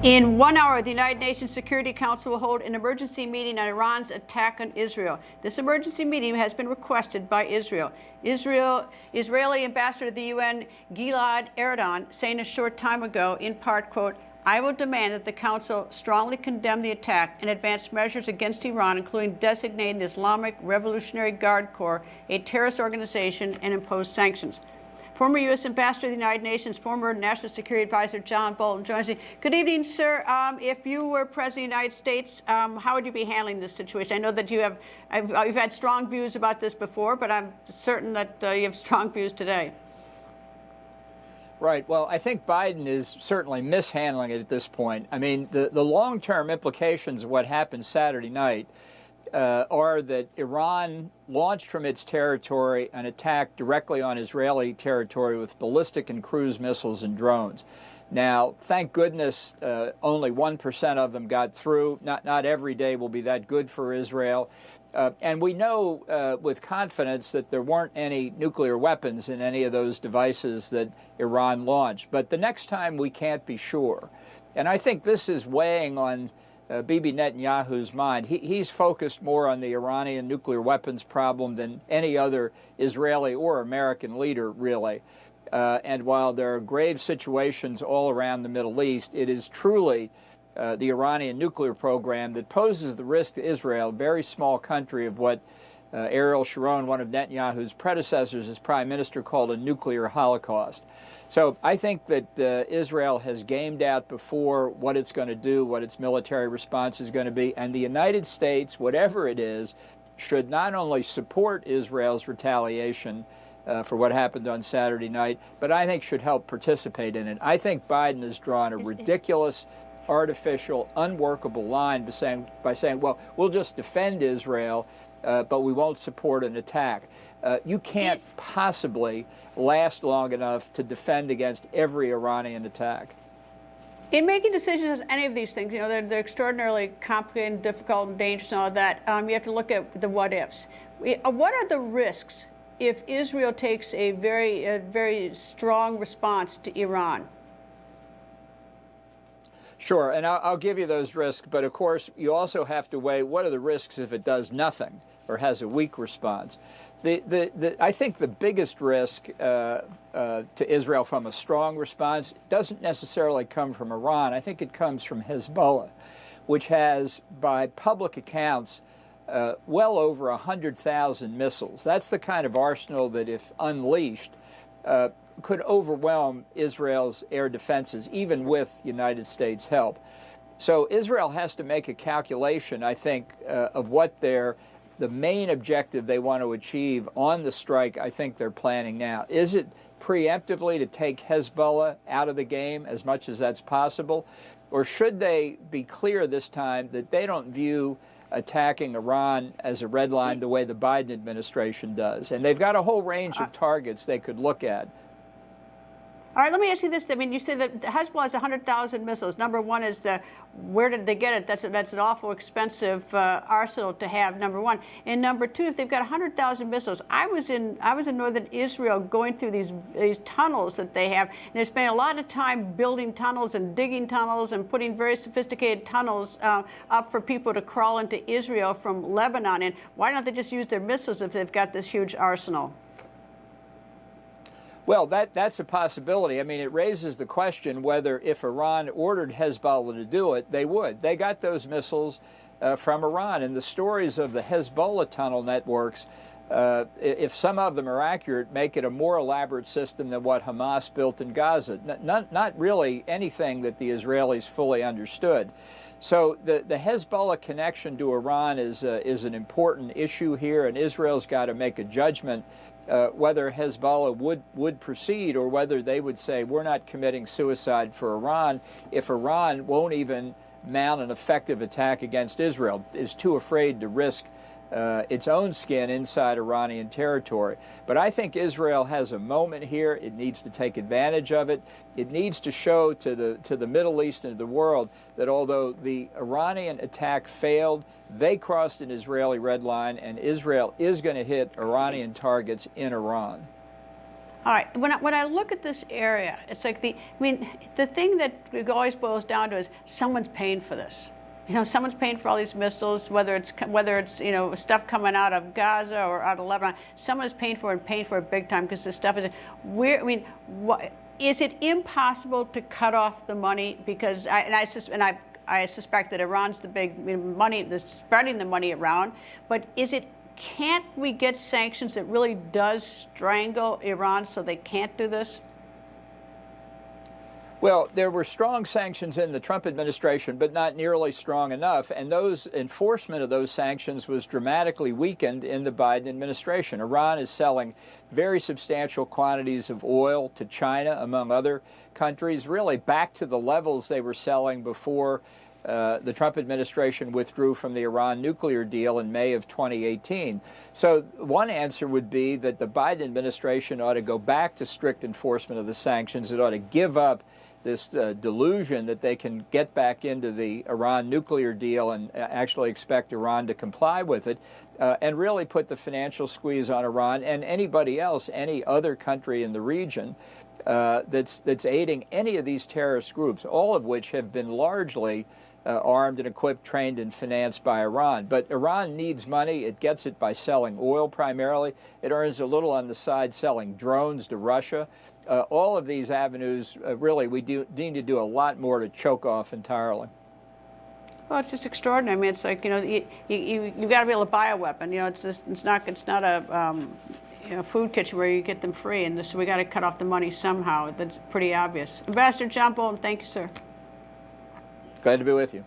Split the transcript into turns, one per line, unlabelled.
In 1 hour, the United Nations Security Council will hold an emergency meeting on Iran's attack on Israel. This emergency meeting has been requested by Israel. Israeli ambassador to the UN, Gilad Erdan, saying a short time ago, in part, quote, "I will demand that the Council strongly condemn the attack and advance measures against Iran, including designating the Islamic Revolutionary Guard Corps a terrorist organization and impose sanctions." Former U.S. Ambassador to the United Nations, former National Security Advisor John Bolton joins me. Good evening, sir. If you were President of the United States, how would you be handling this situation? I know that you've had strong views about this before, but I'm certain that you have strong views today.
Right. Well, I think Biden is certainly mishandling it at this point. I mean, the long-term implications of what happened Saturday night are that Iran launched from its territory an attack directly on Israeli territory with ballistic and cruise missiles and drones. Now, thank goodness, only 1% of them got through. Not every day will be that good for Israel. And we know with confidence that there weren't any nuclear weapons in any of those devices that Iran launched. But the next time we can't be sure. And I think this is weighing on Bibi Netanyahu's mind. He's focused more on the Iranian nuclear weapons problem than any other Israeli or American leader, really. And while there are grave situations all around the Middle East, it is truly the Iranian nuclear program that poses the risk to Israel, a very small country, of what Ariel Sharon, one of Netanyahu's predecessors as prime minister, called a nuclear holocaust. So I think that Israel has gamed out before what it's going to do, what its military response is going to be, and the United States, whatever it is, should not only support Israel's retaliation for what happened on Saturday night, but I think should help participate in it. I think Biden has drawn a ridiculous, artificial, unworkable line by saying, well, we'll just defend Israel, but we won't support an attack. You can't possibly last long enough to defend against every Iranian attack.
In making decisions on any of these things, you know, they're extraordinarily complicated and difficult and dangerous and all that. You have to look at the what ifs. What are the risks if Israel takes a very strong response to Iran?
Sure, and I'll give you those risks, but of course you also have to weigh what are the risks if it does nothing or has a weak response. I think the biggest risk to Israel from a strong response doesn't necessarily come from Iran. I think it comes from Hezbollah, which has, by public accounts, well over 100,000 missiles. That's the kind of arsenal that, if unleashed, could overwhelm Israel's air defenses, even with United States help. So Israel has to make a calculation, I think, of what the main objective they want to achieve on the strike. I think they're planning now. Is it preemptively to take Hezbollah out of the game as much as that's possible? Or should they be clear this time that they don't view attacking Iran as a red line the way the Biden administration does? And they've got a whole range of targets they could look at.
All right, let me ask you this. I mean, you say that Hezbollah has 100,000 missiles. Number one is where did they get it? That's an awful expensive arsenal to have, number one. And number two, if they've got 100,000 missiles, I was in northern Israel going through these tunnels that they have, and they're spending a lot of time building tunnels and digging tunnels and putting very sophisticated tunnels up for people to crawl into Israel from Lebanon. And why don't they just use their missiles if they've got this huge arsenal?
Well, that's a possibility. I mean, it raises the question whether if Iran ordered Hezbollah to do it, they would. They got those missiles from Iran. And the stories of the Hezbollah tunnel networks, if some of them are accurate, make it a more elaborate system than what Hamas built in Gaza. Not really anything that the Israelis fully understood. So the Hezbollah connection to Iran is an important issue here, and Israel's got to make a judgment whether Hezbollah would proceed or whether they would say, we're not committing suicide for Iran if Iran won't even mount an effective attack against Israel, is too afraid to risk its own skin inside Iranian territory. But I think Israel has a moment here. It needs to take advantage of it. It needs to show to the Middle East and to the world that although the Iranian attack failed, they crossed an Israeli red line, and Israel is going to hit Iranian targets in Iran.
All right, when I look at this area, it's like the thing that it always boils down to is someone's paying for this. Someone's paying for all these missiles, whether it's stuff coming out of Gaza or out of Lebanon. Someone is paying for it and paying for it big time because this stuff is. Is it impossible to cut off the money? Because I suspect that Iran's the big money, spreading the money around. But can't we get sanctions that really does strangle Iran so they can't do this?
Well, there were strong sanctions in the Trump administration, but not nearly strong enough. And those enforcement of those sanctions was dramatically weakened in the Biden administration. Iran is selling very substantial quantities of oil to China, among other countries, really back to the levels they were selling before the Trump administration withdrew from the Iran nuclear deal in May of 2018. So one answer would be that the Biden administration ought to go back to strict enforcement of the sanctions. It ought to give up this delusion that they can get back into the Iran nuclear deal and actually expect Iran to comply with it, and really put the financial squeeze on Iran and anybody else, any other country in the region that's aiding any of these terrorist groups, all of which have been largely armed and equipped, trained, and financed by Iran. But Iran needs money. It gets it by selling oil primarily. It earns a little on the side selling drones to Russia. All of these avenues, really, we need to do a lot more to choke off entirely.
Well, it's just extraordinary. I mean, it's like, you've got to be able to buy a weapon. It's not a food kitchen where you get them free, and so we got to cut off the money somehow. That's pretty obvious. Ambassador John Bolton, thank you, sir.
Glad to be with you.